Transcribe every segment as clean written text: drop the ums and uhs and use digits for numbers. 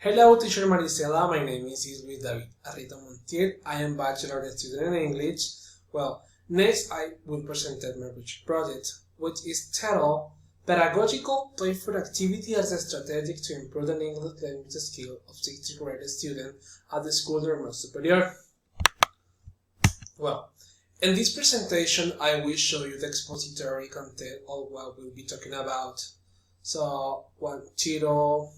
Hello, teacher Marisela. My name is Luis David Arrieta Montiel. I am bachelor student in English. Next I will present my research project, which is titled Pedagogical Playful Activity as a Strategy to Improve the English Language Skill of 6th grade students at the School de Normal Superior. In this presentation, I will show you the expository content of what we'll be talking about. So, title,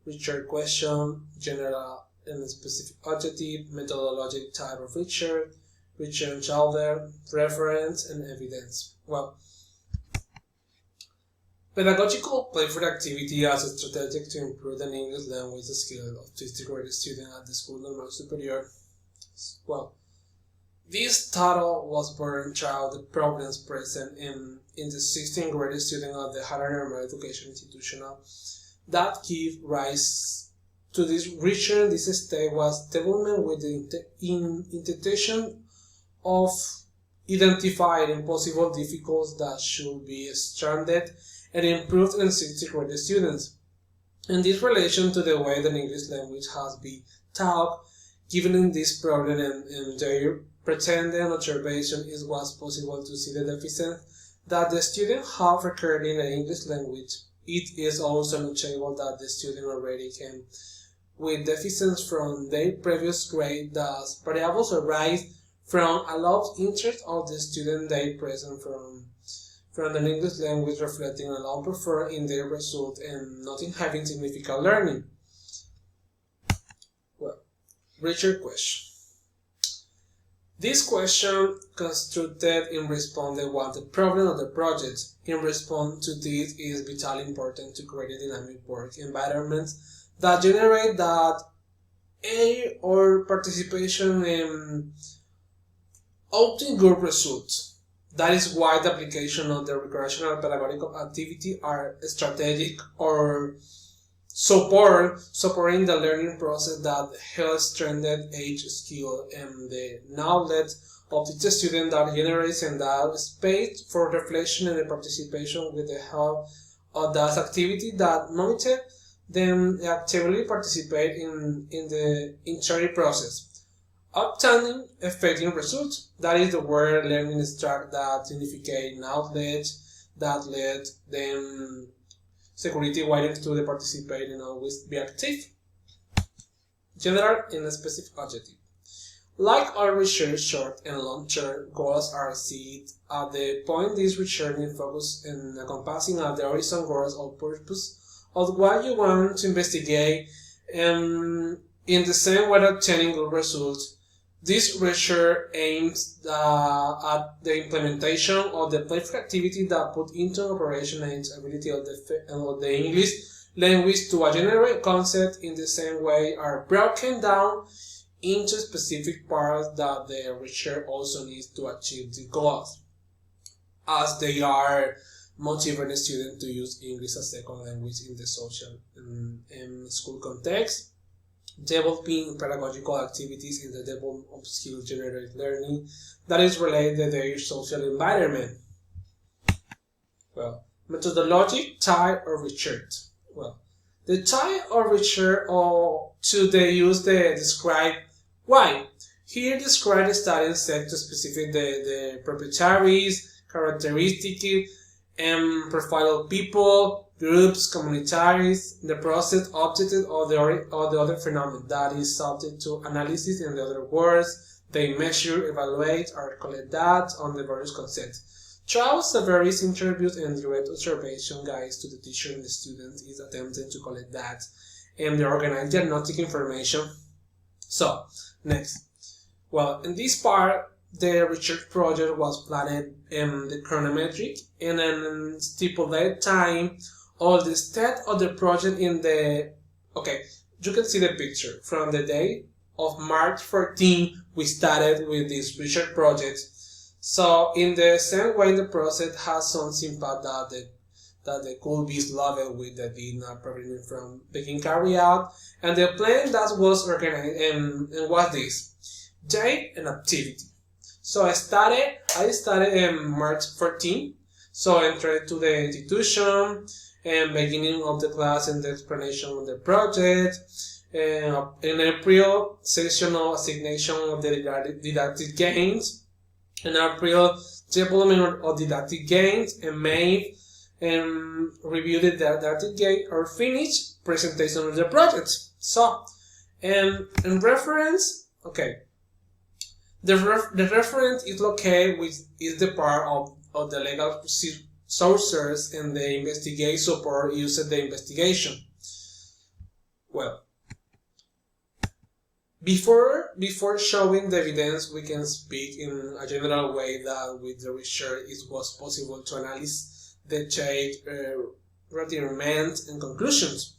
research question, general and specific objective, methodologic type of research order, reference, and evidence. Pedagogical playful activity as a strategy to improve the English language skill of 6th grade students at the School de Normal Superior. This title was born out of the problems present in the 16th grade student of the higher normal education institution that gave rise to this research. This stage was development with the intention of identifying possible difficulties that should be strengthened and improved in 6th grade students. In this relation to the way the English language has been taught, given this problem and their pretended observation, it was possible to see the deficits that the students have recurred in the English language. It is also notable that the students already came with deficits from their previous grade, thus variables arise from a low interest of the student they present from the English language, reflecting a low performance in their result and not in having significant learning. Research question. This question constructed in response to what the problem of the project. In response to this, it is vitally important to create a dynamic work environment that generate that or participation in obtain good results. That is why the application of the recreational pedagogical activity are strategic or supporting the learning process that helps strengthen each skill and the knowledge of the student that generates and that space for reflection and the participation with the help of that activity that motivate them actively participate in the entire process. Obtaining effective results, that is the word learning extract that significate knowledge that led them security wider to the participate and always be active. General and specific objective. Like all research, short and long-term goals are set at the point this research is focused in encompassing at the horizon goals or purpose of what you want to investigate, and in the same way obtaining good results. This research aims at the implementation of the playful activity that put into operation the ability of the English language to generate concepts in the same way are broken down into specific parts that the research also needs to achieve the goals, as they are motivating students to use English as second language in the social and school context, developing pedagogical activities in the development of skill-generated learning that is related to their social environment. Methodologic type of research. The type of research to the use the describe why. Here describe the study set to specific the proprietaries, characteristics, and profile of people, groups, communities, the process, objective, or the other phenomenon that is subject to analysis. In the other words, they measure, evaluate, or collect data on the various concepts. Throughout the various interviews and direct observation guides to the teacher and the student is attempting to collect data and the organized diagnostic information. So, next. In this part, the research project was planned in the chronometric and then stipulated time of the start of the project in the, you can see the picture. From the day of March 14, we started with this research project. So in the same way, the process has some impact that could be slowed with the DINA programming from being carried out, and the plan that was organized and was this date and activity. So I started in March 14. So I entered to the institution and beginning of the class and the explanation of the project. In April, sessional assignation of the didactic gains. In April, development of didactic gains. In May, review the didactic gain or finish presentation of the project. So, in reference, okay, the reference is located with is the part of the legal sources and the investigate support used the investigation. Well, before showing the evidence, we can speak in a general way that with the research it was possible to analyze the change, requirement, and conclusions.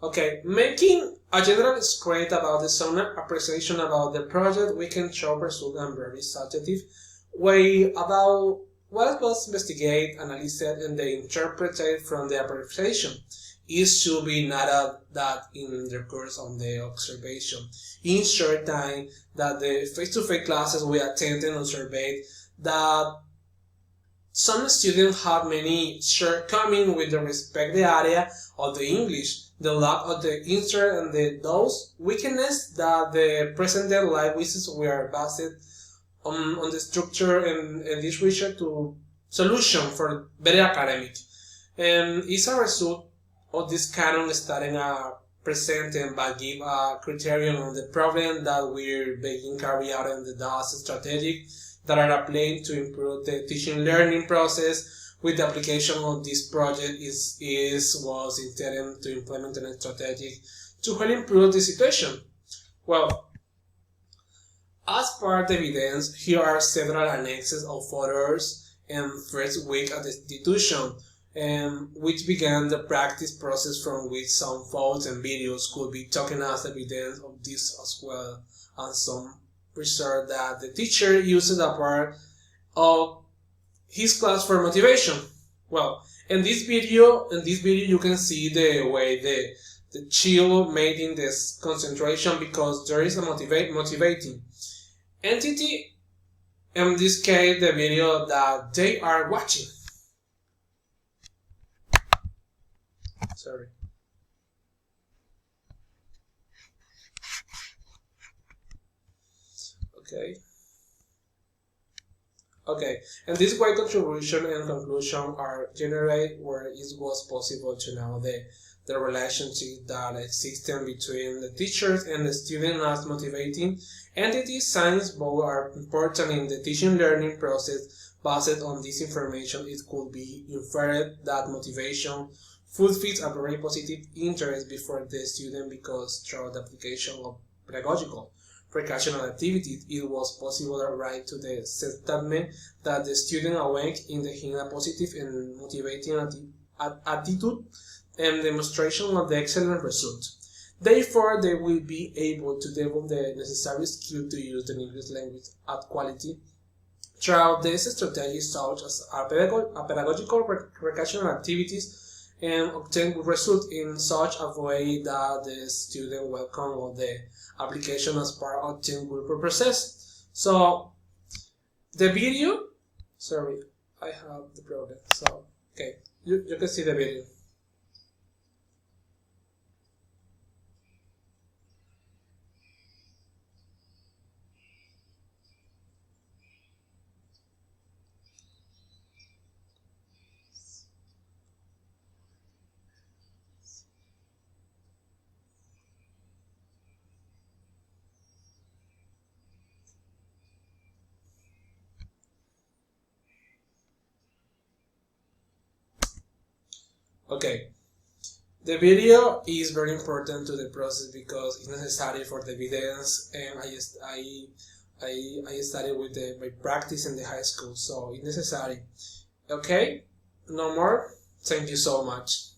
Okay, making a general script about the some appreciation about the project, we can show result in very subjective way about what was investigated, analyzed, and interpreted from the appreciation. It should be noted that in the course of the observation, in short time, that the face-to-face classes we attended and surveyed, that some students have many shortcomings with respect to the area of the English, the lack of the interest and those weaknesses that the present-day languages were based on the structure and this research to solution for better academic. And it's a result of this canon studying presenting but give a criterion on the problem that we're being carried out in the DAS strategic that are applied to improve the teaching learning process. With the application of this project was intended to implement a strategy to help improve the situation. Well, as part of the evidence, here are several annexes of photos and first week at the institution, which began the practice process from which some photos and videos could be taken as evidence of this as well, and some research that the teacher uses a part of his class for motivation. Well, in this video you can see the way the child made in this concentration because there is a motivating entity. In this case, the video that they are watching. Sorry. Okay, and this way contribution and conclusion are generated where it was possible to know the relationship that exists between the teachers and the student as motivating entities. Signs both are important in the teaching learning process. Based on this information, it could be inferred that motivation fulfills a very positive interest before the student because through the application of pedagogical recreational activities, it was possible to write to the statement that the student awake in a positive and motivating attitude and demonstration of the excellent results. Therefore, they will be able to develop the necessary skill to use the English language at quality throughout these strategies such as pedagogical recreational activities and obtain good results in such a way that the student welcome the application as part of the good process. So the video, sorry, I have the problem. So okay, you can see the video. Okay, the video is very important to the process because it's necessary for the evidence, and I studied with my practice in the high school, so it's necessary. Okay, no more. Thank you so much.